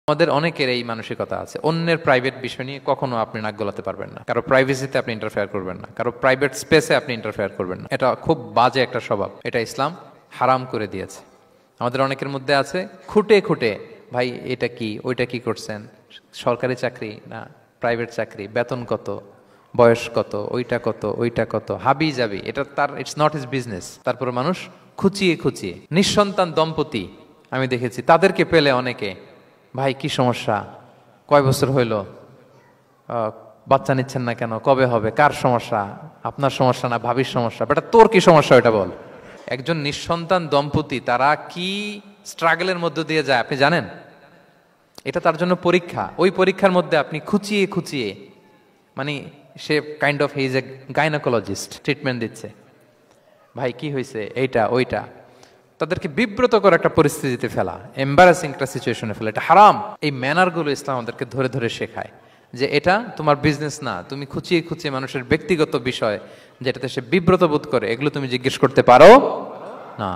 আমাদের অনেকের এই মানসিকতা আছে, অন্যের প্রাইভেট বিষয় নিয়ে কখনো আপনি নাক গলাতে পারবেন না, কারো প্রাইভেসিতে আপনি ইন্টারফেয়ার করবেন না, কারো প্রাইভেট স্পেসে আপনি ইন্টারফেয়ার করবেন না। এটা খুব বাজে একটা স্বভাব, এটা ইসলাম হারাম করে দিয়েছে। আমাদের অনেকের মধ্যে আছে খুঁটে খুঁটে, ভাই এটা কি ওইটা কি করছেন, সরকারি চাকরি না প্রাইভেট চাকরি, বেতন কত, বয়স কত, ওইটা কত হাবি যাবি, এটা তার ইটস নট হিজ বিজনেস। তারপরে মানুষ খুঁচিয়ে খুঁচিয়ে নিঃসন্তান দম্পতি আমি দেখেছি, তাদেরকে পেলে অনেকে, ভাই কি সমস্যা, কয় বছর হইল, বাচ্চা নিচ্ছেন না কেন, কবে হবে, কার সমস্যা, আপনার সমস্যা না ভাবির সমস্যা, বেটা তোর কি সমস্যা ওটা বল। একজন নিঃসন্তান দম্পতি তারা কি স্ট্রাগলের মধ্য দিয়ে যায় আপনি জানেন? এটা তার জন্য পরীক্ষা। ওই পরীক্ষার মধ্যে আপনি খুঁচিয়ে খুঁচিয়ে, মানে সে kind of his a gynaecologist, treatment দিচ্ছে, ভাই কি হয়েছে, এইটা ওইটা, তাদেরকে বিব্রত করে একটা পরিস্থিতিতে ফেলা, এম্বারাসিং একটা সিচুয়েশনে ফেলা, এটা হারাম। এই ম্যানারগুলো ইসলাম আমাদেরকে ধরে ধরে শেখায় যে এটা তোমার বিজনেস না, তুমি খুঁচিয়ে খুঁচিয়ে মানুষের ব্যক্তিগত বিষয় যেটাতে সে বিব্রত বোধ করে, এগুলো তুমি জিজ্ঞেস করতে পারো না।